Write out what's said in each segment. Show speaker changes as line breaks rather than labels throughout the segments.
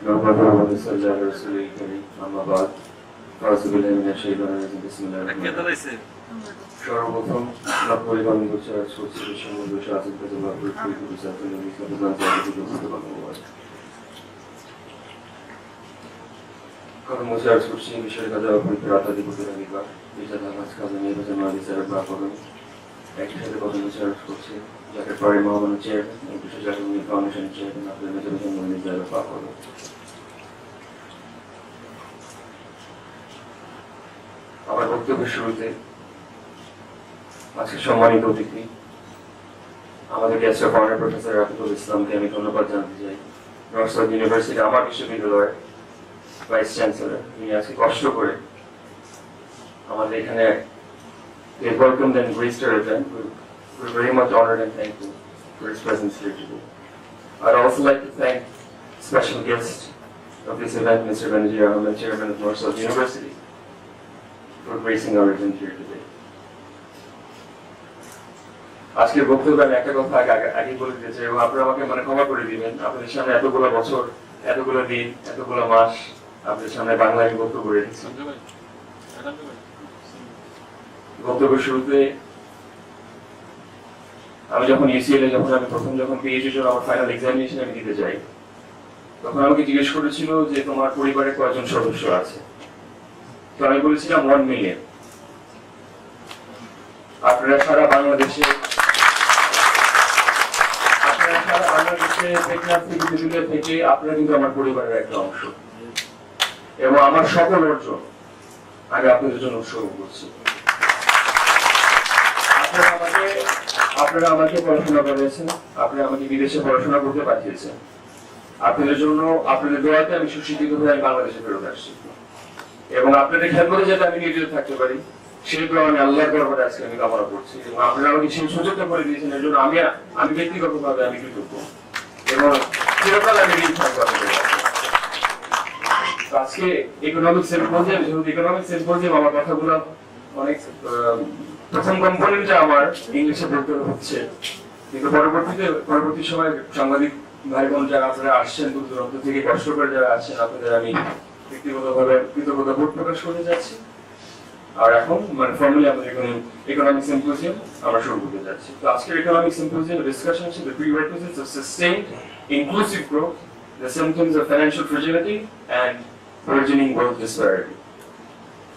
نحمده ونصلي على رسوله الكريم أما بعد فأعوذ بالله من الشيطان الرجيم بسم الله الرحمن الرحيم সর্বপ্রথম পরিবার করছে আজ করছে সমুদ্র শাসন কাজে বাবুর পরিচিত সাথে নবী সাল্লাল্লাহু আলাইহি ওয়াসাল্লাম কর্মচারী আজ করছে বিষয় কাজে বাবুর প্রার্থনা করতে লাগিবা বিচার নামাজ কাজে নির্বাচন মালিসের বাবুর একই সাথে কর্মচারী আজ করছে যাকে পরে মহামান্য চেয়ারম্যান এবং বিশেষ জাতীয় ফাউন্ডেশন চেয়ারম্যান আপনাদের মেজর মনিজার বাবুর আমার বক্তব্যের শুরুতে আজকে সম্মানিত অতিথি আমাদের guest of honour professor Rafiqul ইসলামকে আমি ধন্যবাদ জানাতে চাই। নর্থ ইউনিভার্সিটি আমার বিশ্ববিদ্যালয়ের ভাইস চ্যান্সেলর তিনি আজকে কষ্ট করে আমাদের এখানে they welcomed and graced our event. We're very much honored and thankful for his presence here today. I'd also like to thank special guest of this event, Mr. Benazir Ahmed, Chairman of North South University, for gracing our event here today. আজকের বক্তব্যে আমি একটা কথা আগে বলে দিতে চাই এবং আপনারা আমাকে ক্ষমা করে দিবেন। আপনাদের সামনে এতগুলো বছর, এতগুলো দিন, এতগুলো মাস আপনাদের সামনে বাংলায় আমি বক্তব্য রেখেছি। বক্তব্যের শুরুতে আমি যখন ইউসিএল আমি যখন পিএইচডি জন্য আমার ফাইনাল এক্সামিনেশন আমি দিতে যাই, তখন আমাকে জিজ্ঞেস করেছিল যে তোমার পরিবারে কয়জন সদস্য আছে। তো আমি বলেছিলাম 1 মিলিয়ন। আপনারা সারা বাংলাদেশে থেকে আপনারা কিন্তু আমার পরিবারের একটা অংশ এবং আমার সকল অর্জন আমি আপনাদের জন্য উৎসর্গ করছি। আপনারা আমাকে পড়াশোনা করেছেন, আপনারা আমাকে বিদেশে পড়াশোনা করতে পাঠিয়েছেন। আপনাদের জন্য আপনাদের দোয়াতে আমি সুশিক্ষিত হয়ে আমি বাংলাদেশে ফেরত আসছি এবং আপনাদের খেদমতে যাতে আমি নিয়োজিত থাকতে পারি সেই দোয়া আমি আল্লাহর দরবারে আজকে আমি কামনা করছি এবং আপনারা আমাকে সেই সুযোগটা করে দিয়েছেন। এর জন্য আমি ব্যক্তিগতভাবে আমি কৃতজ্ঞ এবং চিরকাল আমি ঋণী থাকবো। আজকে ইকোনমিক সিম্পোজিয়াম, যেহেতু ইকোনমিক সিম্পোজিয়াম আমার কথাগুলো অনেক প্রথম কম্পোনেন্টটা আমার ইংলিশে বলতে হচ্ছে, কিন্তু পরবর্তী সময় সাংবাদিক ভাই বোন যারা আপনারা আসছেন দূর দূরান্ত থেকে কষ্ট করে যারা আসছেন আপনাদের আমি ব্যক্তিগতভাবে কৃতজ্ঞতা বোধ প্রকাশ করতে যাচ্ছি। আর এখন ফর্মালি আমাদের ইকোনমিক সিম্পোজিয়াম আমরা শুরু করতে যাচ্ছি। তো আজকের ইকোনমিক সিম্পোজিয়াম ডিসকাশন হচ্ছে the prerequisites of sustained inclusive growth, the symptoms of financial fragility and burgeoning wealth disparity.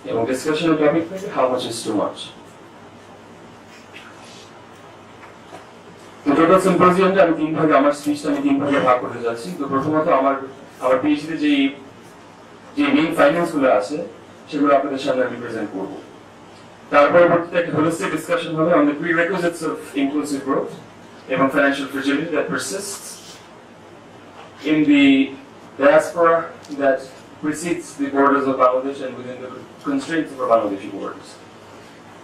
এবং ডিসকাশনের টপিক থেকে how much is too much. তো টোটাল সিম্পোজিয়ামটা আমি তিন ভাগে, আমার স্পিচটা আমি তিন ভাগে ভাগ করতে যাচ্ছি। তো প্রথমত আমার পিএইচডিতে যে মেইন ফাইন্যান্স গুলো আছে সেগুলো আপনাদের সামনে আমি প্রেজেন্ট করব। তার পরবর্তীতে একটা হোলিস্টিক ডিসকাশন হবে on the prerequisites of inclusive growth এবং financial fragility that persists in the diaspora that precedes the borders of Bangladesh and within the constraints of our Bangladeshi borders.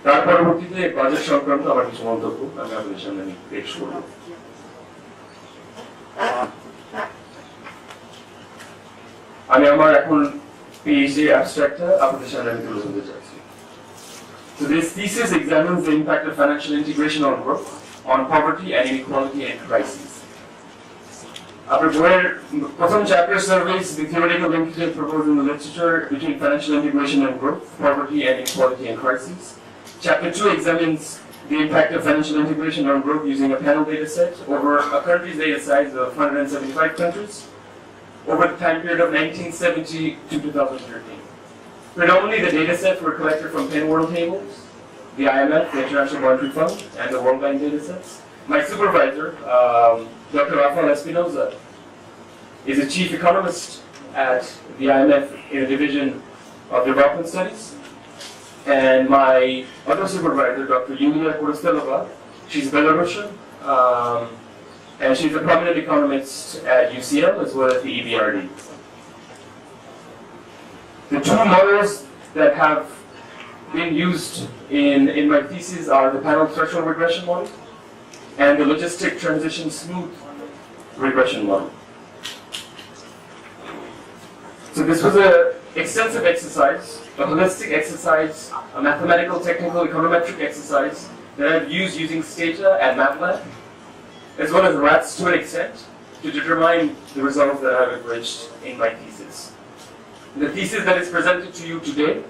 তার পরবর্তীতে বাজেট সংক্রান্ত আমার কিছু মন্তব্য আমি আপনাদের সামনে পেশ করব। আমি আমার এখন PhD abstractটা আপনাদের সামনে আমি তুলে ধরতে চাইছি। So this thesis examines the impact of financial integration on growth, on poverty and inequality and crises. After booker প্রথম chapter surveys the theoretical linkages proposed in the literature between financial integration and growth, poverty and inequality and crises. Chapter 2 examines the impact of financial integration on growth using a panel data set over a country's data size of 175 countries over the time period of 1970 to 2013. Predominantly the data sets were collected from 10 world tables, the IMF, the International Monetary Fund, and the World Bank data sets. My supervisor, Dr. Rafael Espinoza, is a chief economist at the IMF in a division of development studies. And my other supervisor, Dr. Yulia Korostelova, she's Belarusian, and she's a prominent economist at UCL as well as the EBRD. The two models that have been used in my thesis are the panel threshold regression model and the logistic transition smooth regression model. So this was an extensive exercise, a holistic exercise, a mathematical, technical, econometric exercise that I've used using Stata and MATLAB, as well as RATS to an extent, to determine the results that I have abridged in my thesis. The thesis that is presented to you today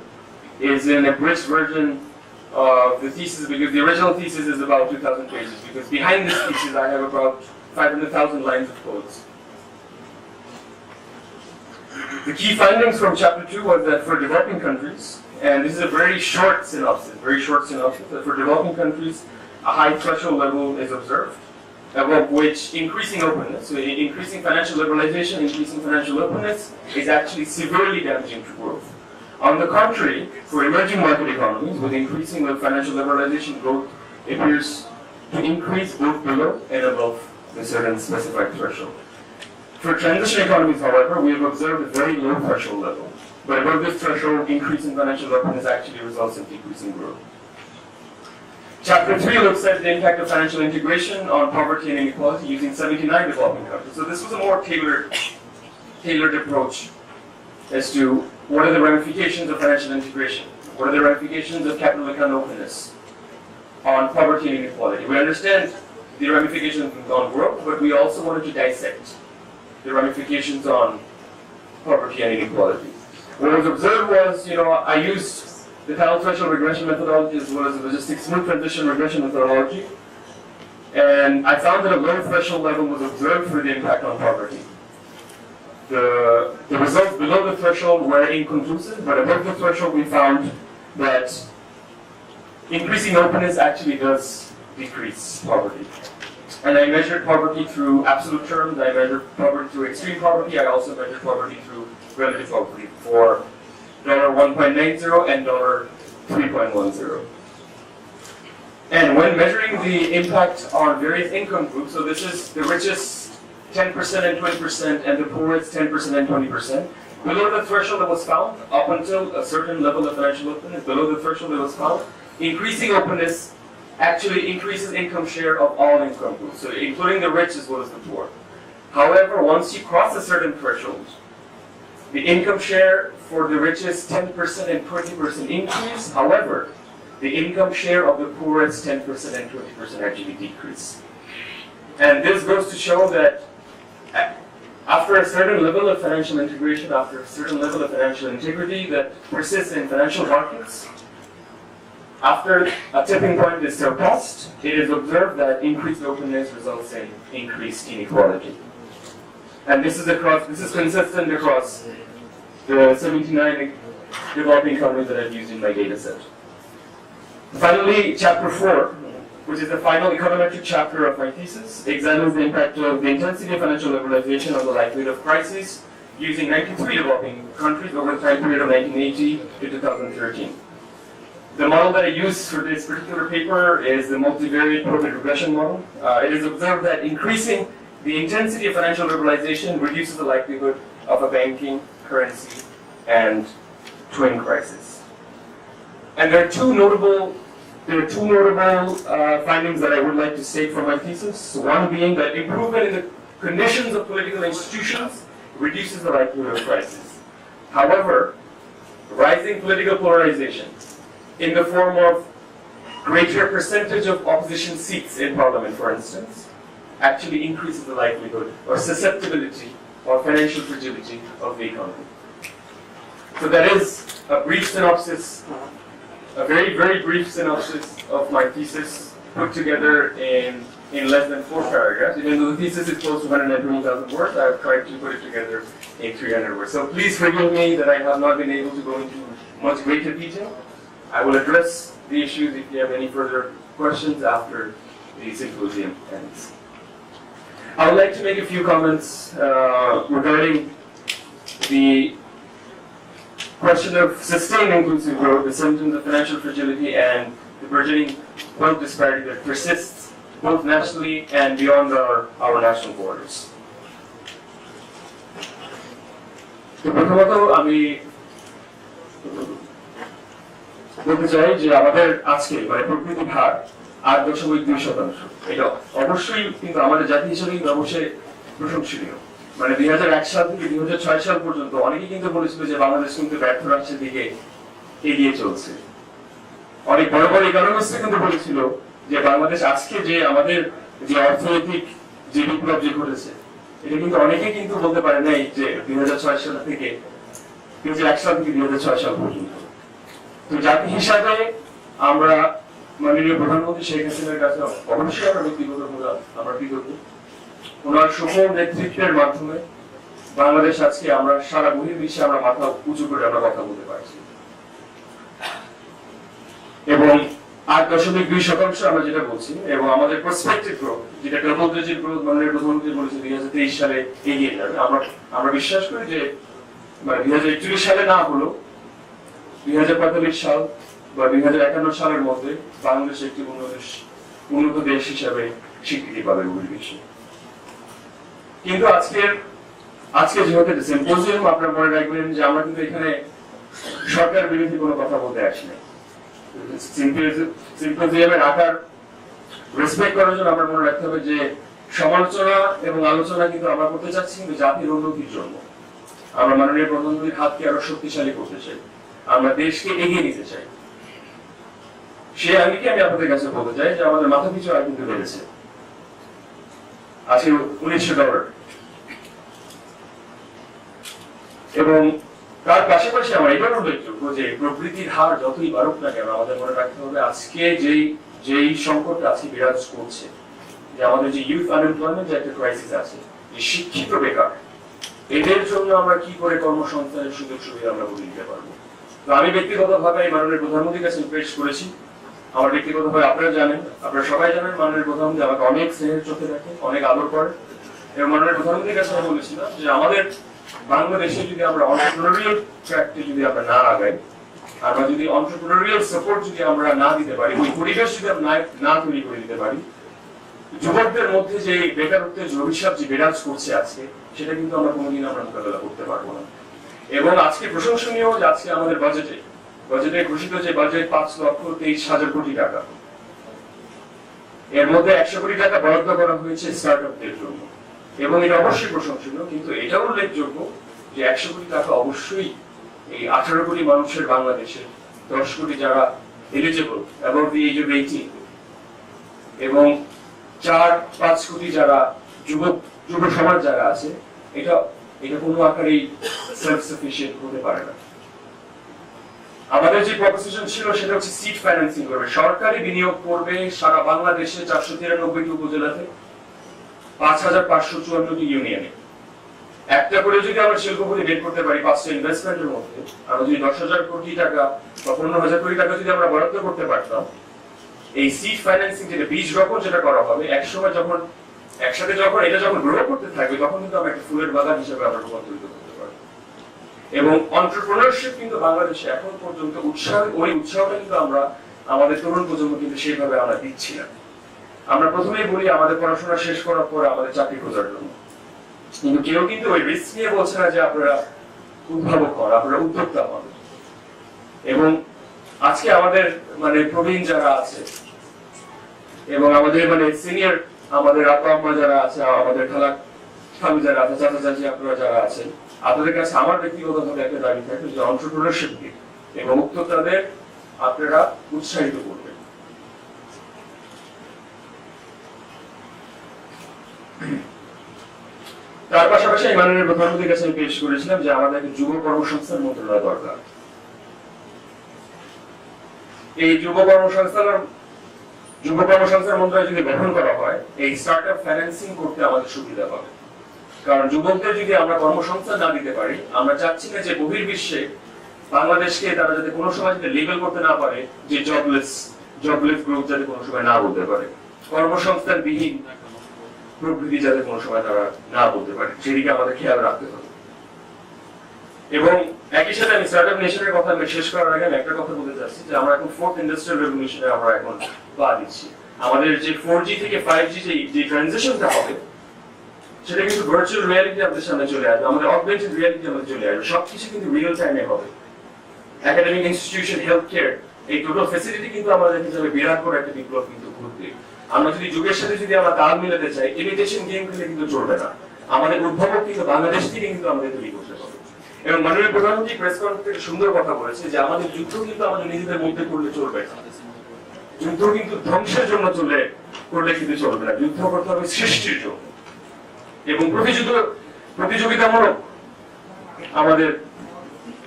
is an abridged version of the thesis, because the original thesis is about 2,000 pages, because behind this thesis I have about 500,000 lines of codes. The key findings from chapter 2 was that for developing countries, and this is a very short synopsis, that for developing countries, a high threshold level is observed, above which increasing openness, so increasing financial liberalization, increasing financial openness is actually severely damaging to growth. On the contrary, for emerging market economies, with increasing of financial liberalization, growth appears to increase both below and above the certain specified threshold. For transition economies, however, we have observed a very low threshold level, but above this threshold, increase in financial openness actually results in decreasing growth. Chapter 3 looks at the impact of financial integration on poverty and inequality using 79 developing countries. So this was a more tailored approach as to what are the ramifications of financial integration, what are the ramifications of capital account openness on poverty and inequality. We understand the ramifications on growth, but we also wanted to dissect the ramifications on poverty and inequality. What was observed was, I used the tidal threshold regression methodology as well as the logistic smooth transition regression methodology, and I found that a low threshold level was observed for the impact on poverty. The results below the threshold were inconclusive, but above the threshold we found that increasing openness actually does decrease poverty. And I measured poverty through absolute terms, I measured poverty through extreme poverty, I also measured poverty through relative poverty for $1.90 and $3.10. And when measuring the impact on various income groups, so this is the richest 10% and 20%, and the poorest 10% and 20%. Below the threshold that was found, up until a certain level of financial openness, below the threshold that was found, increasing openness actually increases income share of all income groups, so including the rich as well as the poor. However, once you cross a certain threshold, the income share for the richest 10% and 20% increase. However, the income share of the poorest 10% and 20% actually decrease. And this goes to show that after a certain level of financial integration, after a certain level of financial integrity that persists in financial markets, after a tipping point is surpassed, it is observed that increased openness results in increased inequality. And this is consistent across the 79 developing economies that I've used in my data set. Finally, chapter 4, which is the final econometric chapter of my thesis, examines the impact of the intensity of financial liberalization on the likelihood of crisis using 93 developing countries over the time period of 1980 to 2013. The model that I use for this particular paper is the multivariate probit regression model. It is observed that increasing the intensity of financial liberalization reduces the likelihood of a banking, currency, and twin crisis. And there are two notable findings that I would like to state from my thesis. One being that improvement in the conditions of political institutions reduces the likelihood of crisis. However, rising political polarization in the form of greater percentage of opposition seats in parliament, for instance, actually increases the likelihood or susceptibility or financial fragility of the economy. So that is a brief synopsis, a very, very brief synopsis of my thesis put together in less than 4 paragraphs. Even though the thesis is close to 120,000 words, I have tried to put it together in 300 words. So please forgive me that I have not been able to go into much greater detail. I will address the issues if you have any further questions after the symposium ends. I would like to make a few comments regarding the question of sustained inclusive growth, the symptoms of financial fragility, and the burgeoning wealth disparity that persists both nationally and beyond our national borders. তো প্রথমত আমি বলতে চাই যে আমাদের আজকে প্রকৃতি ভার 8.2%। এটা অবশ্যই কিন্তু আমাদের জাতি হিসেবে অবশ্যই প্রশংসনীয়। 2001 সাল থেকে 2006 সাল পর্যন্ত অনেকেই কিন্তু বলেছিল যে বাংলাদেশ কিন্তু ব্যর্থ রাষ্ট্রের দিকে এগিয়ে চলছে। অনেক বড় বড় ইকোনমিস্ট কিন্তু বলেছিল যে বাংলাদেশ আজকে যে আমাদের যে অর্থনৈতিক যে বিপ্লব যে ঘটেছে এটা কিন্তু অনেকেই কিন্তু বলতে পারে নাই যে 2006 সাল থেকে 2001 সাল থেকে 2006 সাল পর্যন্ত। তো জাতি হিসাবে আমরা মাননীয় প্রধানমন্ত্রী শেখ হাসিনার কাছে অবশ্যই আমরা ব্যক্তিগতভাবে আমরা কৃতজ্ঞ। ওনার সফল নেতৃত্বের মাধ্যমে বাংলাদেশ আজকে আমরা সারা বহির্বিশ্বে আমরা মাথা উঁচু করে আমরা কথা বলতে পারছি। এবং 8.2% আমরা যেটা বলছি, এবং আমাদের প্রসপেক্টিভ গ্রোথ যেটা ডাবল ডিজিট গ্রোথ মাননীয় প্রধানমন্ত্রী বলেছে 2023 সালে এগিয়ে যাবে। আমরা বিশ্বাস করি যে মানে 2041 সালে না হলেও 2045 সাল বা 2051 সালের মধ্যে বাংলাদেশ একটি উন্নত দেশ হিসাবে স্বীকৃতি পাবে বহির্বিশ্বে। কিন্তু আজকে যেহেতু সিম্পোজিয়াম, আপনারা মনে রাখবেন যে আমরা কিন্তু এখানে সরকার বিরোধী কোনো কথা বলতে আসি না। সিম্পোজিয়ামের আকার রেসপেক্ট করার জন্য আমরা মনে রাখতে হবে যে সমালোচনা এবং আলোচনা কিন্তু আমরা করতে চাচ্ছি কিন্তু জাতির উন্নতির জন্য। আমরা মাননীয় প্রধানমন্ত্রীর হাতকে আরো শক্তিশালী করতে চাই, আমরা দেশকে এগিয়ে নিতে চাই। সেই আঙ্গিকে আমি আপনাদের কাছে বলতে চাই যে আমাদের মাথা পিছু আয় কিন্তু বেড়েছে আজকে $1900। এবং তার পাশাপাশি আমার এটাও উল্লেখযোগ্য যে প্রবৃদ্ধির হার যতই বাড়ুক না কেন আমাদের মনে রাখতে হবে আজকে যেই সংকটটা আজকে বিরাজ করছে, যে আমাদের যে ইউথ আনএমপ্লয়মেন্ট যে একটা ক্রাইসিস আছে, যে শিক্ষিত বেকার, এদের জন্য আমরা কি করে কর্মসংস্থানের সুযোগ সুবিধা আমরা বলে দিতে পারবো। তো আমি ব্যক্তিগতভাবে মাননীয় প্রধানমন্ত্রীর কাছে রিকোয়েস্ট করেছি। আমার ব্যক্তিগতভাবে আপনারা জানেন, আপনারা সবাই জানেন মাননীয় প্রধানমন্ত্রী আমাকে অনেক স্নেহের চোখে দেখে, অনেক আদর করে। এবং মাননীয় প্রধানমন্ত্রীর কাছে আমি বলেছিলাম যে আমাদের বাংলাদেশে যদি আমরা অন্টারপ্রেনারিয়াল ট্র্যাকটি যদি আমরা না আগাই, আমরা যদি অন্টারপ্রেনারিয়াল সাপোর্ট যদি আমরা না দিতে পারি, ওই পরিবেশ যদি আমরা না তৈরি করে দিতে পারি, যুবকদের মধ্যে যে বেকারত্বের যে অভিশাপ যে বিরাজ করছে আজকে, সেটা কিন্তু আমরা কোনোদিন আমরা মোকাবেলা করতে পারবো না। এবং আজকে প্রশংসনীয় যে আজকে আমাদের বাজেটে ঘোষিত যে বাজেট 5,23,000 কোটি টাকা, এর মধ্যে 100 কোটি টাকা বরাদ্দ করা হয়েছে স্টার্টআপদের জন্য। এবং এটা অবশ্যই প্রশংসনীয়, কিন্তু এটাও উল্লেখযোগ্য যে 100 কোটি টাকা অবশ্যই এই 18 কোটি মানুষের বাংলাদেশের 10 কোটি যারা eligible above the age of 18 এবং 4-5 কোটি যারা যুব সমাজ যারা আছে, এটা কোনো আকারেই সেলফ সাফিসিয়েন্ট হতে পারে না। আমাদের যে প্রপোজিশন ছিল সেটা হচ্ছে সিড ফাইন্যান্সিং করবে, সরকারি বিনিয়োগ করবে সারা বাংলাদেশে 493টি উপজেলাতে 5,554টি ইউনিয়নে। একটা করে যদি আমরা শিল্পপতি বের করতে পারি 5টা ইনভেস্টমেন্টের মধ্যে, আমরা যদি 10,000 কোটি টাকা বা 15,000 কোটি টাকা যদি আমরা বরাদ্দ করতে পারতাম, এই সিড ফাইন্যান্সিং যেটা বীজ রোপণ যেটা করা হবে, একসময় যখন একসাথে এটা যখন গ্রো করতে থাকবে, তখন কিন্তু আমরা একটা ফুলের বাগান হিসেবে আমরা রূপান্তরিত করতে পারবো। এবং এন্টারপ্রেনারশিপ কিন্তু বাংলাদেশে এখন পর্যন্ত উৎসাহটা কিন্তু আমরা আমাদের তরুণ প্রজন্ম কিন্তু সেইভাবে আমরা দিচ্ছি না। আমরা প্রথমেই বলি আমাদের পড়াশোনা শেষ করার পর আমাদের চাকরি খোঁজার জন্য, কিন্তু কেউ কিন্তু ওই রিস্ক নিয়ে বলছে না যে আপনারা উদ্ভাবক হন, আপনারা উদ্যোক্তা হন। এবং আজকে আমাদের মানে প্রবীণ যারা আছে এবং আমাদের মানে সিনিয়র আমাদের আপা আম্মা যারা আছে, আমাদের খালু যারা আছে, চাচা চাচি আপনারা যারা আছেন, আপনাদের কাছে আমার ব্যক্তিগতভাবে একটা দাবি থাকে যে এন্টারপ্রেনারশিপ এবং উদ্যোক্তাদের আপনারা উৎসাহিত করবেন। তার পাশাপাশি মাননীয় প্রধানমন্ত্রীর কাছে আমি পেশ করেছিলাম যে আমাদের যুব কর্মসংস্থান মন্ত্রণালয় দরকার। এই যুব কর্মসংস্থান মন্ত্রণালয় যদি গঠন করা হয়, এই স্টার্টআপ ফাইন্যান্সিং করতে আমাদের সুবিধা হবে। কারণ যুবকদের যদি আমরা কর্মসংস্থান না দিতে পারি, আমরা চাচ্ছি না যে বহির্বিশ্বে বাংলাদেশকে তারা যাতে কোনো সময় যাতে লেবেল করতে না পারে যে জবলেস গ্রুপ যাতে কোনো সময় না বলতে পারে, কর্মসংস্থান বিহীন প্রবৃদ্ধি যাতে কোনো সময় তারা না বলতে পারে, সেদিকে আমাদের খেয়াল রাখতে হবে। এবং একই সাথে আমি স্টার্টআপ নেশনের কথা আমি শেষ করার আগে আমি একটা কথা বলতে চাচ্ছি যে আমরা এখন 4th ইন্ডাস্ট্রিয়াল রেভলিউশনে আমরা এখন পা দিচ্ছি। আমাদের যে 4G থেকে 5G যে ট্রানজিশনটা হবে, সেটা কিন্তু ভার্চুয়াল রিয়ালিটি আমাদের সামনে চলে আসবে, আমাদের অগমেন্টেড রিয়ালিটি আমাদের চলে আসবে, সবকিছু কিন্তু রিয়েল টাইমে হবে। একাডেমিক ইনস্টিটিউশন, হেলথ কেয়ার, এই টোটাল ফ্যাসিলিটি কিন্তু আমরা দেখতে যাবে বিরাট করে একটা বিপ্লব কিন্তু ঘটবে। আমরা যদি যুগের সাথে যদি আমরা তাল মিলাতে চাই, ইমিটেশন গেম খেলে কিন্তু চলবে না। আমাদের উদ্ভাবক কিন্তু বাংলাদেশ থেকে কিন্তু আমাদের তৈরি করতে হবে। এবং মাননীয় প্রধানমন্ত্রী প্রেস কনফারেন্সে সুন্দর কথা বলেছে যে আমাদের যুদ্ধ কিন্তু আমাদের নিজেদের মধ্যে করলে চলবে না, যুদ্ধ কিন্তু ধ্বংসের জন্য করলে কিন্তু চলবে না, যুদ্ধ করতে হবে সৃষ্টির জন্য। এবং প্রতিযোগিতামূলক আমাদের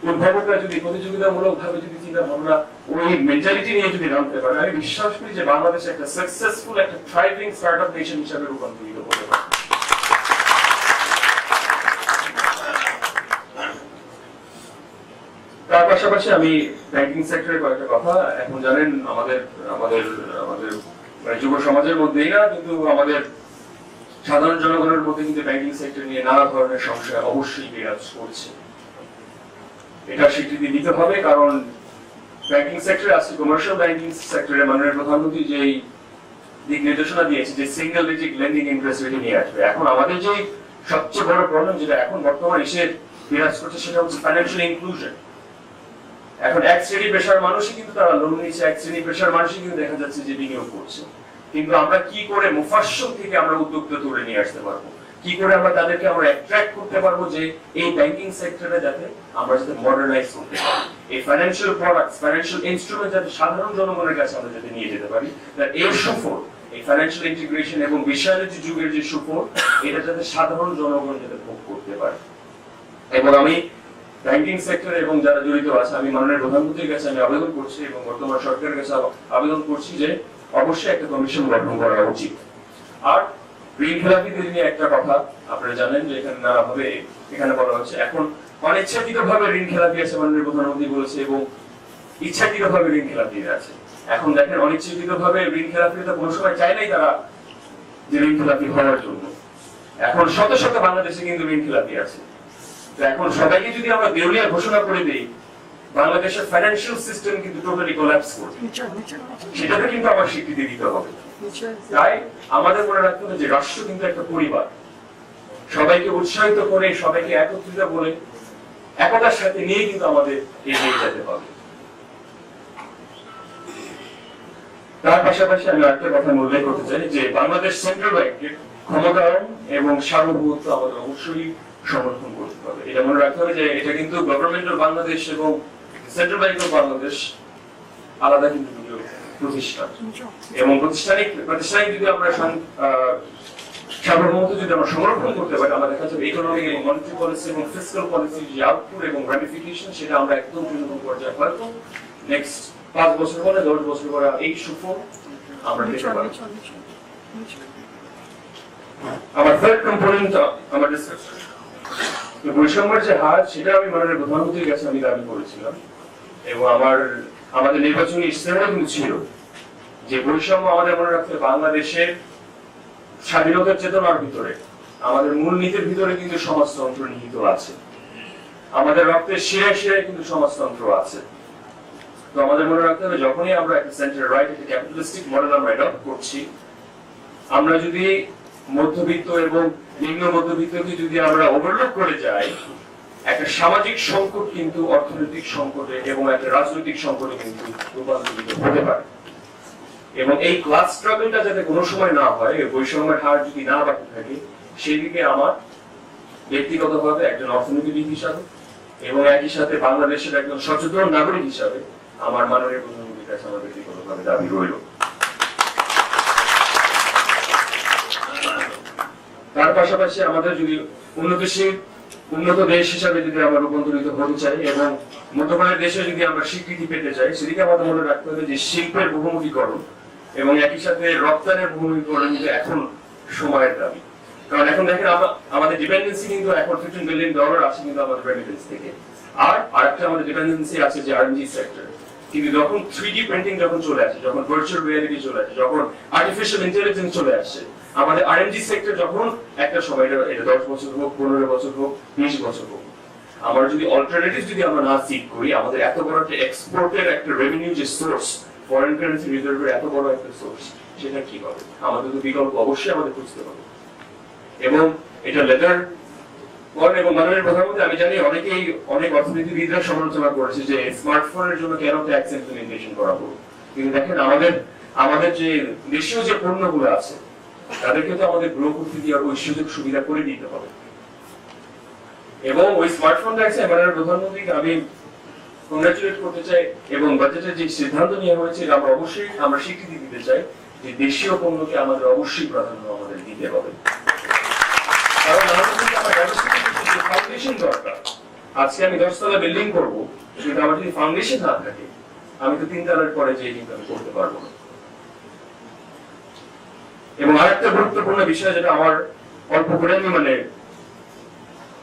উদ্ভাবকরা যদি প্রতিযোগিতামূলক ভাবে যদি চিন্তা ভাবনা ওই মেন্টালিটি নিয়ে যদি নামতে পারে, আমি বিশ্বাস করি যে বাংলাদেশ একটা সাকসেসফুল একটা থ্রাইভিং স্টার্টআপ নেশন হিসেবে রূপান্তরিত হতে পারে। তার পাশাপাশি আমি ব্যাংকিং সেক্টরের কয়েকটা কথা, এখন জানেন আমাদের আমাদের আমাদের যুব সমাজের মধ্যেই না, কিন্তু আমাদের সাধারণ জনগণের মধ্যে কিন্তু ব্যাংকিং সেক্টর নিয়ে নানা ধরনের সংশয় অবশ্যই বিরাজ করছে। এটা স্বীকৃতি দিতে হবে, কারণ ব্যাংকিং সেক্টরে আছে কমার্শিয়াল ব্যাংকিং সেক্টরে মাননীয় প্রধানমন্ত্রী যেই দিক নির্দেশনা দিয়েছে যে single digit lending interest rate নিয়ে আসবে। এখন আমাদের যে সবচেয়ে বড় প্রবলেম যেটা এখন বর্তমানে এসে বিরাজ করছে সেটা হচ্ছে ফাইন্যান্সিয়াল ইনক্লুশন। এখন এক শ্রেণী পেশার মানুষই কিন্তু তারা লোন নিচ্ছে, এক শ্রেণী পেশার মানুষই কিন্তু দেখা যাচ্ছে যে বিনিয়োগ করছে। কিন্তু আমরা কি করে মুফাসসল থেকে আমরা উদ্যোক্তা তুলে নিয়ে আসতে পারবো, কি করে আমরা তাদেরকে আমরা অ্যাট্রাক্ট করতে পারবো যে এই ব্যাংকিং সেক্টরে যাতে আমরা যাতে মডার্নাইজ করতে পারি, এই ফাইন্যান্সিয়াল প্রোডাক্টস ফাইন্যান্সিয়াল ইনস্ট্রুমেন্ট যাতে সাধারণ জনগণের কাছে আমরা যাতে নিয়ে যেতে পারি, এর সুফল এই ফাইন্যান্সিয়াল ইন্টিগ্রেশন এবং বিশ্বায়িত যুগের যে সুফল এটা যাতে সাধারণ জনগণ যাতে ভোগ করতে পারে। এবং আমি ব্যাংকিং সেক্টর এবং যারা জড়িত আছে আমি মাননীয় প্রধানমন্ত্রীর কাছে আমি আবেদন করছি এবং বর্তমান সরকারের কাছে আবেদন করছি যে অবশ্যই একটা কমিশন গঠন করা উচিত। আর ঋণ খেলাপিদের নিয়ে একটা কথা আপনারা জানেন যে এখানে নানাভাবে এখানে বলা হচ্ছে এখন অনিচ্ছাকৃতভাবে ঋণ খেলাপি আছে, মাননীয় প্রধানমন্ত্রী বলেছে, এবং ইচ্ছাকৃতভাবে ঋণ খেলাপি আছে। এখন দেখেন অনিচ্ছাকৃতভাবে ঋণ খেলাপিরা কোনো সময় চায় নাই তারা যে ঋণ খেলাপি হওয়ার জন্য। এখন শত শত বাংলাদেশে কিন্তু ঋণ খেলাপি আছে। এখন সবাইকে যদি আমরা দেউলিয়া ঘোষণা করে দিই, বাংলাদেশের ফাইন্যান্সিয়াল সিস্টেম কিন্তু টোটালি কোল্যাপস করবে, সেটাকে কিন্তু আমার স্বীকৃতি দিতে হবে। তাই আমাদের মনে রাখতে হবে যে রাষ্ট্র কিন্তু একটা পরিবার, সবাইকে উৎসাহিত করে সবাইকে একত্রিত বলে একতার সাথে নিয়ে কিন্তু আমাদের এগিয়ে যেতে হবে। তার পাশাপাশি আমি একটা কথা উল্লেখ করতে চাই যে বাংলাদেশ সেন্ট্রাল ব্যাংকের ক্ষমতায়ন এবং সার্বভৌমত্ব আমাদের অবশ্যই সমর্থন করতে হবে। এটা মনে রাখতে হবে যে এটা কিন্তু গভর্নমেন্ট অফ বাংলাদেশ এবং সেন্ট্রাল ব্যাংক অফ বাংলাদেশ আলাদা কিন্তু প্রতিষ্ঠান, এবং প্রাতিষ্ঠানিক যদি আমরা সার্বভৌমত্ব যদি আমরা সংরক্ষণ করতে পারি, আমরা দেখা যাবে ইকোনমিক এবং মনিটারি পলিসি এবং ফিসক্যাল পলিসি যে আউটপুট এবং রেমিফিকেশন সেটা আমরা একদম তৃণমূল পর্যায়ে হয়তো নেক্সট 5 বছর পরে 10 বছর পরে এই সুফল আমরা দেখতে পাবো। আমার থার্ড কম্পোনেন্ট আমার ডিসকাশন বৈষম্যের যে হার, সেটা আমি মাননীয় প্রধানমন্ত্রীর কাছে আমি দাবি করেছিলাম এবং আমাদের নির্বাচনী ইস্তেহারে কিন্তু ছিল যে বৈষম্য আমাদের মনে রাখতে বাংলাদেশের স্বাধীনতার চেতনার ভিতরে আমাদের মূলনীতির ভিতরে কিন্তু সমাজতন্ত্র নিহিত আছে, আমাদের রক্তের শিরায় শিরায় কিন্তু সমাজতন্ত্র আছে। তো আমাদের মনে রাখতে হবে যখনই আমরা একটা সেন্টার রাইট একটা ক্যাপিটালিস্টিক মডেল আমরা অ্যাডপ্ট করছি, আমরা যদি মধ্যবিত্ত এবং নিম্ন মধ্যবিত্তকে যদি আমরা ওভারলোড করে যাই, একটা সামাজিক সংকট কিন্তু অর্থনৈতিক সংকটে এবং একটা রাজনৈতিক সংকটে কিন্তু রূপান্তরিত হতে পারে। এবং এই ক্লাস স্ট্রাগলটা যাতে কোনো সময় না হয়, বৈষম্যের হার যদি না বাড়তে থাকে, সেদিকে আমার ব্যক্তিগতভাবে একজন অর্থনীতিবিদ হিসাবে এবং একই সাথে বাংলাদেশের একজন সচেতন নাগরিক হিসাবে আমার মাননীয় প্রধানমন্ত্রীর কাছে আমার ব্যক্তিগতভাবে দাবি রইল। তার পাশাপাশি আমাদের যদি উন্নত দেশ হিসাবে যদি আমরা রূপান্তরিত হতে চাই এবং মধ্যমানের দেশে যদি আমরা স্বীকৃতি পেতে চাই, সেদিকে আমাদের মনে রাখতে হবে যে শিল্পের বহুমুখীকরণ এবং একই সাথে রপ্তানির বহুমুখীকরণ কিন্তু এখন সময়ের দাবি। কারণ এখন দেখেন আমাদের ডিপেন্ডেন্সি কিন্তু এখন $15 বিলিয়ন আছে কিন্তু আমাদের রেমিটেন্স থেকে। আর আরেকটা আমাদের ডিপেন্ডেন্সি আছে যে আরএমজি সেক্টর। কিন্তু যখন 3D প্রিন্টিং যখন চলে আসে, যখন ভার্চুয়াল রিয়ালিটি চলে আসে, যখন আর্টিফিশিয়াল ইন্টেলিজেন্স চলে আসে, আমাদের আরএমজি সেক্টর যখন একটা সময় এটা 10 বছর হোক, 15 বছর হোক, 20 বছর হোক, আমরা যদি অল্টারনেটিভ যদি আমরা না সিক করি, আমাদের এত বড় একটা এক্সপোর্টের একটা রেভিনিউ যে সোর্স, ফরেন কারেন্সি রিজার্ভের এত বড় একটা সোর্স, সেটা কি হবে? আমাদের তো বিকল্প অবশ্যই আমাদের খুঁজতে হবে। এবং এটা লেটার এবং মাননীয় প্রধানমন্ত্রী, আমি জানি অনেক অর্থনীতিবিদরা সমালোচনা করেছে যে স্মার্টফোনের জন্য কেন ট্যাক্স ইমপ্লিমেন্টেশন করা হলো, কিন্তু দেখেন আমাদের যে দেশীয় যে পণ্যগুলো আছে তাদেরকে তো আমাদের গ্রো করতে দিয়ে ওই সুযোগ সুবিধা করে দিতে হবে। এবং ওই স্মার্টফোন ট্যাক্সে মাননীয় প্রধানমন্ত্রীকে আমি কংগ্রাচুলেট করতে চাই এবং বাজেটের যে সিদ্ধান্ত নেওয়া হয়েছে আমরা স্বীকৃতি দিতে চাই যে দেশীয় পণ্যকে আমাদের অবশ্যই প্রাধান্য আমাদের দিতে হবে। কারণ আমাদের কিন্তু আমার ডাইভার্সিটি ফাউন্ডেশন দরকার। আজকে আমি 10 তলা বিল্ডিং করবো, কিন্তু আমার যদি ফাউন্ডেশন না থাকে, আমি তো 3 তলার পরে যেয়ে কিন্তু আমি করতে পারবো না। এবং আরেকটা গুরুত্বপূর্ণ বিষয় যেটা আমার অল্প করে আমি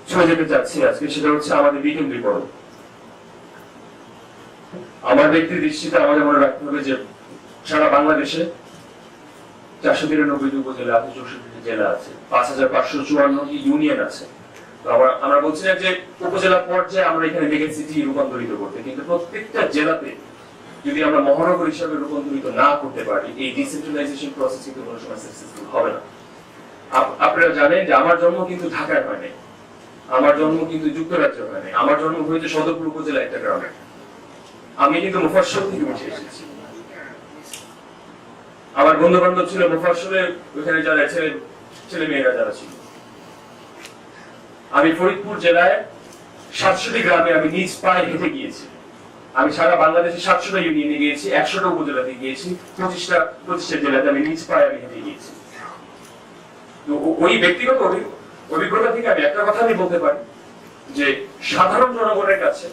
ছুঁয়ে যেতে চাচ্ছি আজকে, সেটা হচ্ছে আমাদের বিকেন্দ্রীকরণ। আমার ব্যক্তির দৃষ্টিতে আমাদের মনে রাখতে হবে যে সারা বাংলাদেশে 493টি উপজেলা আছে, 64টি জেলা আছে, 5554টি ইউনিয়ন আছে। তো আমরা বলছি না যে উপজেলা পর্যায়ে আমরা এখানে মেগা সিটি রূপান্তরিত করতে, কিন্তু প্রত্যেকটা জেলাতে যদি আমরা মহানগর হিসাবে রূপান্তরিত না করতে পারি, এই ডিসেন্ট্রালাইজেশন প্রসেস কিন্তু কোনো সময় সাকসেসফুল হবে না। আপনারা জানেন যে আমার জন্ম কিন্তু ঢাকায় হয় নাই, আমার জন্ম কিন্তু যুক্তরাজ্যে হয় নাই, আমার জন্ম হয়েছে সদরপুর উপজেলা একটা গ্রামে। আমি কিন্তু মুফাসসল থেকে উঠে এসেছি। আমার বন্ধু বান্ধব ছিল মুফাসসলে, ওখানে যারা ছেলে মেয়েরা যারা ছিল। আমি ফরিদপুর জেলায় 700টি গ্রামে আমি নিজ পায়ে হেঁটে গিয়েছি। আমি সারা বাংলাদেশে 700টা ইউনিয়নে গিয়েছি, 100টা উপজেলাতে গিয়েছি, 25টা জেলাতে আমি নিজ পায়ে আমি হেঁটে গিয়েছি। তো ওই ব্যক্তিগত অভিজ্ঞতা থেকে আমি একটা কথা আমি বলতে পারি যে সাধারণ জনগণের কাছে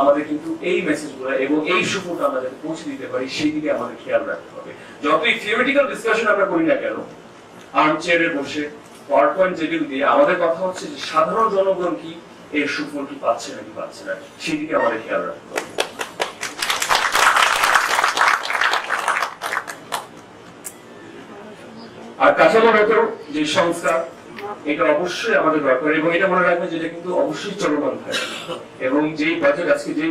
আমাদের কিন্তু এই মেসেজগুলো এবং এই সুফলটা আমরা যাতে পৌঁছে দিতে পারি, সেই দিকে আমাদের খেয়াল রাখতে হবে। যতই থিওরিটিক্যাল ডিসকাশন আমরা করি না কেন, আর্মচেয়ারে বসে পাওয়ার পয়েন্ট টেবিল দিয়ে, আমাদের কথা হচ্ছে যে সাধারণ জনগণ কি এর সুফল কি পাচ্ছে নাকি পাচ্ছে না, সেই দিকে আমাদের খেয়াল রাখতে হবে। আর কাঠামোগত যে সংস্কার, এটা অবশ্যই আমাদের দরকার, এবং এটা মনে রাখবেন যে এটা কিন্তু অবশ্যই চলমান থাকে। এবং যে বাজেট আজকে যে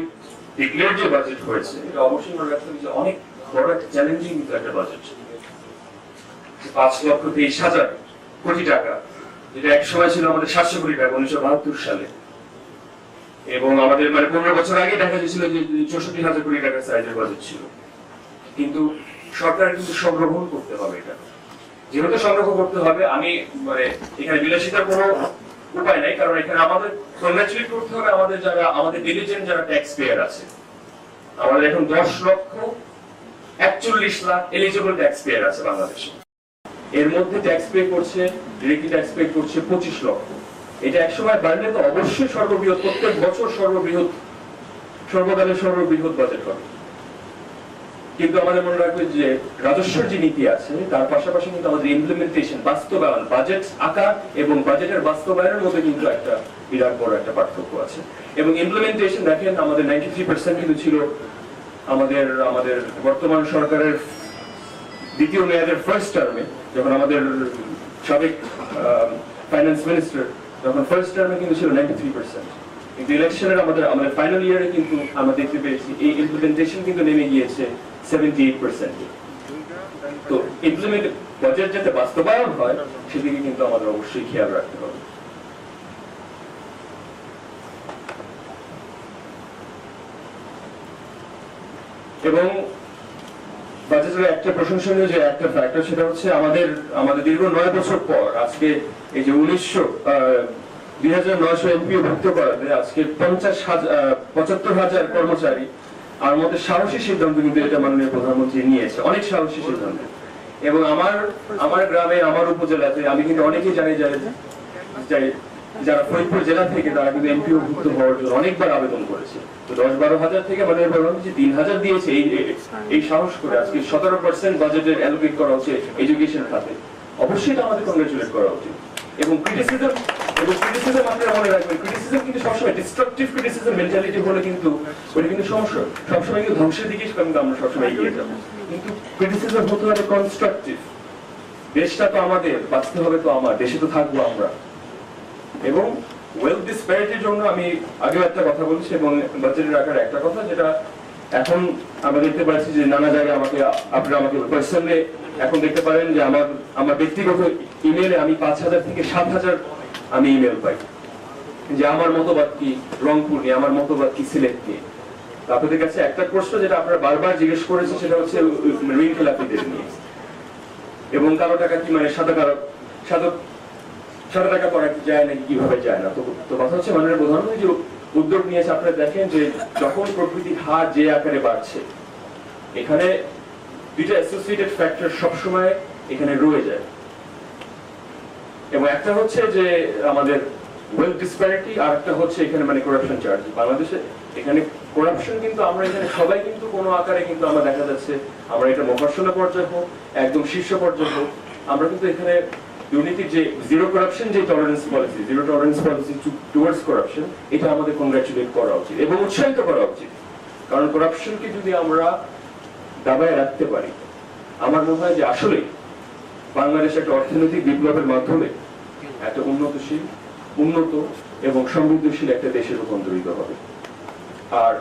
ডিক্লেয়ার যে বাজেট হয়েছে, এটা অবশ্যই মনে রাখতে হবে যে অনেক বড় একটা চ্যালেঞ্জিং কিন্তু একটা বাজেট। 5,23,000 কোটি টাকা, যেটা এক সময় ছিল আমাদের 700 কোটি টাকা 1972 সালে, এবং আমাদের 15 বছর আগে দেখা যাচ্ছিল যে 64,000 কোটি টাকার সাইজের বাজেট ছিল। কিন্তু সরকার কিন্তু সংগ্রহণ করতে হবে এটা। যেহেতু সংগ্রহ করতে হবে, আমি এখানে বিলাসিতার কোনো উপায় নাই, কারণ এখানে আমাদের কংগ্রাচুলেট করতে হবে আমাদের ডিলিজেন্ট যারা ট্যাক্স পেয়ার আছে। আমাদের এখন 10,41,00,000 এলিজিবল ট্যাক্স পেয়ার আছে বাংলাদেশে। এর মধ্যে ট্যাক্স পে করছে, ডিরেক্টলি ট্যাক্স পে করছে 25 লক্ষ। এটা একসময় বাড়লে তো অবশ্যই সর্ববৃহৎ, প্রত্যেক বছর সর্বকালের সর্ববৃহৎ বাজেট হবে। কিন্তু আমাদের মনে রাখবে যে রাজস্বের যে নীতি আছে, তার পাশাপাশি কিন্তু আমাদের ইমপ্লিমেন্টেশন, বাস্তবায়ন, বাজেট আঁকা এবং বাজেটের বাস্তবায়নের মধ্যে কিন্তু একটা বিরাট বড় একটা পার্থক্য আছে। এবং ইমপ্লিমেন্টেশন দেখেন, আমাদের 93% কিন্তু ছিল আমাদের বর্তমান সরকারের দ্বিতীয় মেয়াদের ফার্স্ট টার্মে, যখন আমাদের সাবেক ফাইন্যান্স মিনিস্টার যখন ফার্স্ট টার্মে কিন্তু ছিল 93%। কিন্তু ইলেকশনের আমাদের ফাইনাল ইয়ারে কিন্তু আমরা দেখতে পেয়েছি এই ইমপ্লিমেন্টেশন কিন্তু নেমে গিয়েছে 78%। তো ইমপ্লিমেন্ট বাজেট যাতে বাস্তবায়ন হয়, সেদিকে কিন্তু আমাদের অবশ্যই খেয়াল রাখতে হবে। এবং বাজেটের একটা প্রশংসনীয় যে একটা ফ্যাক্টর, সেটা হচ্ছে আমাদের দীর্ঘ 9 বছর পর আজকে এই যে 2,900 এমপিও ভুক্ত করাতে আজকে 75,000 কর্মচারী, আর মধ্যে সাহসী সিদ্ধান্ত কিন্তু এটা মাননীয় প্রধানমন্ত্রী নিয়েছে, অনেক সাহসী সিদ্ধান্ত। এবং আমার গ্রামে, আমার উপজেলাতে আমি কিন্তু অনেকেই জানি যারা ফরিদপুর জেলা থেকে, তারা কিন্তু এমপিও ভুক্ত হওয়ার জন্য অনেকবার আবেদন করেছে। তো 10-12 হাজার থেকে মাননীয় প্রধানমন্ত্রী 3,000 দিয়েছে এই সাহস করে। আজকে 17% বাজেটের অ্যালোকেট করা হচ্ছে এডুকেশন খাতে। অবশ্যই এটা আমাদের কংগ্রেচুলেট করা উচিত। এবং ক্রিটিসিজম আপনারা মনে রাখবেন, ক্রিটিসিজম কিন্তু সবসময় ডিস্ট্রাকটিভ ক্রিটিসিজম মেন্টালিটি হলে কিন্তু ওটা কিন্তু সমস্যা, সবসময় কিন্তু ধ্বংসের দিকে কিন্তু আমরা সবসময় এগিয়ে যাবো। কিন্তু ক্রিটিসিজম হতে হবে কনস্ট্রাকটিভ। দেশটা তো আমাদের, বাঁচতে হবে তো আমার, দেশে তো থাকবো আমরা। এবং ওয়েলথ ডিসপ্যারিটির জন্য আমি আগেও একটা কথা বলছি, এবং বাজেটের আকারে একটা কথা, যেটা এখন আমরা দেখতে পাচ্ছি যে নানা জায়গায় আপনারা আমাকে পার্সোনালি এখন দেখতে পারেন যে আমার ব্যক্তিগত ইমেলে আমি 5,000 থেকে 7,000 আমি ইমেল পাই যে আমার মতবাদ কি রংপুর নিয়ে, আমার মতবাদ কি সিলেট নিয়ে। আপনাদের কাছে একটা প্রশ্ন যেটা আপনারা বারবার জিজ্ঞেস করেছে, সেটা হচ্ছে ঋণ খেলাপিদের নিয়ে, এবং কালো টাকা কি সাদা টাকা করা যায় নাকি, কিভাবে যায় না। তো কথা হচ্ছে মাননীয় প্রধানমন্ত্রী যে উদ্যোগ নিয়েছে, আপনারা দেখেন যে যখন প্রকৃতির হার যে আকারে বাড়ছে, এখানে দুইটা অ্যাসোসিয়েটেড ফ্যাক্টর সবসময় এখানে রয়ে যায়। এবং একটা হচ্ছে যে আমাদের ওয়েলথ ডিসপ্যারিটি, আর একটা হচ্ছে এখানে মানে করাপশন চার্জ। বাংলাদেশে এখানে করাপশন কিন্তু আমরা এখানে সবাই কিন্তু কোনো আকারে কিন্তু আমরা দেখা যাচ্ছে, আমরা এটা মফস্বল পর্যায়ে হোক একদম শীর্ষ পর্যায়ে হোক, আমরা কিন্তু এখানে দুর্নীতির যে জিরো করাপশন যে tolerance policy, zero tolerance policy towards corruption, এটা আমাদের কংগ্রাচুলেট করা উচিত এবং উৎসাহিত করা উচিত। কারণ করাপশনকে যদি আমরা দাবায় রাখতে পারি, আমার মনে হয় যে আসলে বাংলাদেশ একটা অর্থনৈতিক বিপ্লবের মাধ্যমে একটা উন্নতশীল, উন্নত এবং সমৃদ্ধশীল একটা দেশে রূপান্তরিত হবে। আর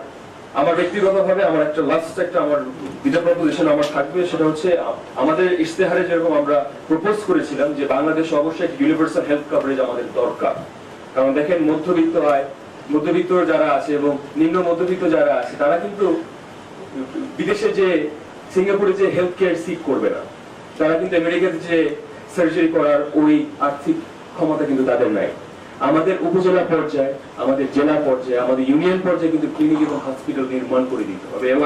আমার ব্যক্তিগতভাবে আমার একটা লাস্ট একটা আমার দুটো প্রপোজিশন আমার থাকবে, সেটা হচ্ছে আমাদের ইশতেহারে যেরকম আমরা প্রপোজ করেছিলাম যে বাংলাদেশে অবশ্যই একটা ইউনিভার্সাল হেলথ কভারেজ আমাদের দরকার। কারণ দেখেন মধ্যবিত্ত আয়, মধ্যবিত্ত যারা আছে এবং নিম্ন মধ্যবিত্ত যারা আছে তারা কিন্তু বিদেশে যে সিঙ্গাপুরে যে হেলথ কেয়ার সিক করবে না, তারা কিন্তু আমেরিকাতে যে সার্জারি করার ওই আর্থিক ক্ষমতা কিন্তু তাদের নাই। আমাদের উপজেলা পর্যায়ে, আমাদের জেলা পর্যায়ে, আমাদের ইউনিয়ন পর্যায়ে কিন্তু ক্লিনিক এবং হসপিটাল নির্মাণ করে দিতে হবে। এবং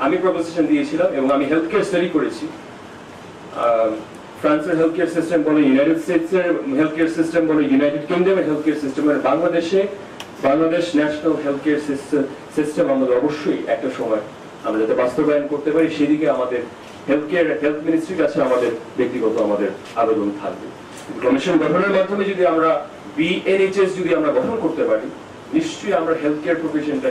আমি প্রপোজিশন দিয়েছিলাম এবং আমি হেলথ কেয়ার স্টাডি করেছি। ফ্রান্সের হেলথ কেয়ার সিস্টেম বলে, ইউনাইটেড স্টেটসের হেলথ কেয়ার সিস্টেম বলে, ইউনাইটেড কিংডমের health care system, Bangladesh national health care system আমাদের অবশ্যই একটা সময় আমরা যাতে বাস্তবায়ন করতে পারি, সেদিকে আমাদের হেলথ মিনিস্ট্রির কাছে আমাদের ব্যক্তিগত আমাদের আবেদন থাকবে। কমিশন গঠনের মাধ্যমে যদি আমরা বিএনএইচএস যদি আমরা গঠন করতে পারি, নিশ্চয়ই আমরা হেলথ কেয়ার প্রফেশনটা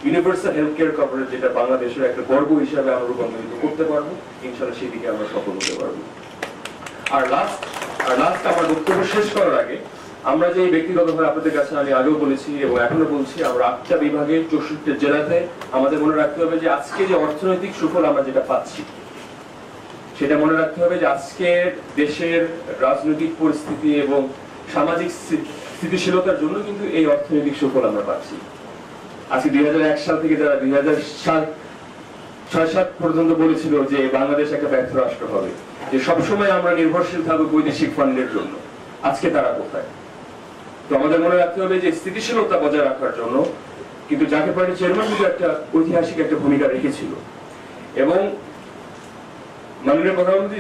ইউনিভার্সাল হেলথ কেয়ার কভারেজ যেটা বাংলাদেশের একটা গর্ব হিসাবে আমরা রূপান্তরিত করতে পারবো, ইনশাআল্লাহ সেদিকে আমরা সফল হতে পারবো। আর লাস্ট আমার বক্তব্য শেষ করার আগে, আমরা যে ব্যক্তিগতভাবে আপনাদের কাছে আমি আগেও বলেছি এবং এখনো বলছি, আমরা 8টা বিভাগে 64 জেলাতে আমাদের মনে রাখতে হবে যে আজকে যে অর্থনৈতিক সুফল আমরা যেটা পাচ্ছি, সেটা মনে রাখতে হবে যে আজকে দেশের রাজনৈতিক পরিস্থিতি এবং সামাজিক স্থিতিশীলতার জন্য কিন্তু এই অর্থনৈতিক সুফল আমরা পাচ্ছি। আজকে 2001 সাল থেকে যারা 2006-7 পর্যন্ত বলেছিল যে বাংলাদেশ একটা ব্যর্থ রাষ্ট্র হবে, যে সবসময় আমরা নির্ভরশীল থাকবো বৈদেশিক ফান্ডের জন্য, আজকে তারা কোথায়? তো আমাদের মনে রাখতে হবে যে স্থিতিশীলতা বজায় রাখার জন্য কিন্তু জাতীয় পার্টির চেয়ারম্যান কিন্তু একটা ঐতিহাসিক একটা ভূমিকা রেখেছিল। এবং মাননীয় প্রধানমন্ত্রী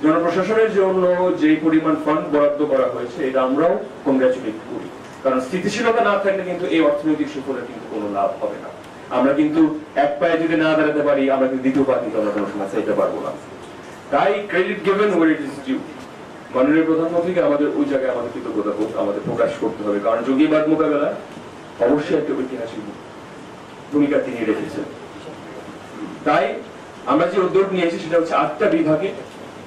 জনপ্রশাসনের জন্য যে পরিমাণ ফান্ড বরাদ্দ করা হয়েছে, এটা আমরাও কংগ্রাচুলেট করি। কারণ স্থিতিশীলতা না থাকলে কিন্তু এই অর্থনৈতিক সুফলের কিন্তু কোনো লাভ হবে না। আমরা কিন্তু এক পায়ে যদি না দাঁড়াতে পারি, আমরা কিন্তু দ্বিতীয় পা কিন্তু আমরা কোনো সময় চাইতে পারবো না। তাই credit given where it is due, মাননীয় প্রধানমন্ত্রীকে আমাদের ওই জায়গায় আমাদের কৃতজ্ঞতা আমাদের প্রকাশ করতে হবে। কারণ জঙ্গিবাদ মোকাবেলায় অবশ্যই একটা ঐতিহাসিক ভূমিকা তিনি রেখেছেন। তাই আমরা যে উদ্যোগ নিয়েছি সেটা হচ্ছে 8টা বিভাগে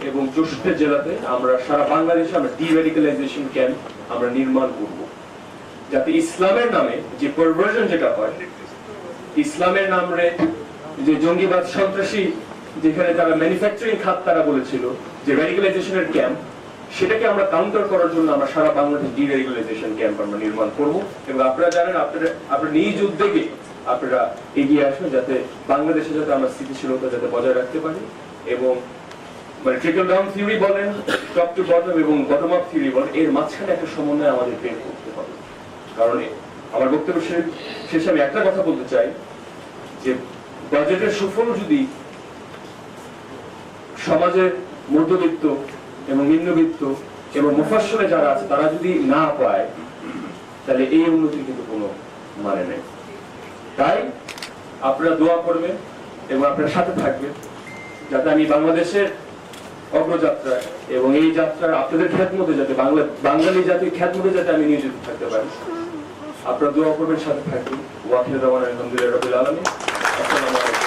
এবং 64 জেলাতে আমরা সারা বাংলাদেশে আমরা ডি-রেডিক্যালাইজেশন ক্যাম্প আমরা নির্মাণ করব, যাতে ইসলামের নামে যে পারভার্সন যেটা হয়, ইসলামের নামে যে জঙ্গিবাদ সন্ত্রাসী যেখানে তারা ম্যানুফ্যাকচারিং খাত তারা বলেছিল যে রেডিক্যালাইজেশনের ক্যাম্প, সেটাকে আমরা কাউন্টার করার জন্য আমরা সারা বাংলাদেশ ডি-রেডিক্যালাইজেশন ক্যাম্প আমরা নির্মাণ করব। এবং আপনারা জানেন, আপনারা নিজ উদ্যোগে আপনারা এগিয়ে আসবেন যাতে বাংলাদেশে যাতে আমরা স্থিতিশীলতা যাতে বজায় রাখতে পারি এবং মানে ট্রিকল ডাউন থিওরি বলেন, টপ টু বটম এবং বটম আপ থিওরি বলেন, এর মাঝখানে একটা সমন্বয় আমাদের বের করতে হবে। কারণ আমার বক্তব্য শেষে আমি একটা কথা বলতে চাই যে বাজেটের সুফল যদি সমাজের মধ্যবিত্ত এবং নিম্নবিত্ত এবং মুফাসসলে যারা আছে তারা যদি না পায়, তাহলে এই উন্নতির কিন্তু কোনো মানে নেই। তাই আপনারা দোয়া করবেন এবং আপনারা সাথে থাকবেন যাতে আমি বাংলাদেশের অগ্রযাত্রায় এবং এই যাত্রায় আপনাদের খ্যাতমতে যাতে বাঙালি জাতির খ্যাতমতে যাতে আমি নিয়োজিত থাকতে পারি। আপনারা দোয়া করবেন, সাথে থাকবেন। ওয়াকিল রহমান আলহামদুলিল্লাহ রাব্বিল আলামিন। আসসালামু আলাইকুম।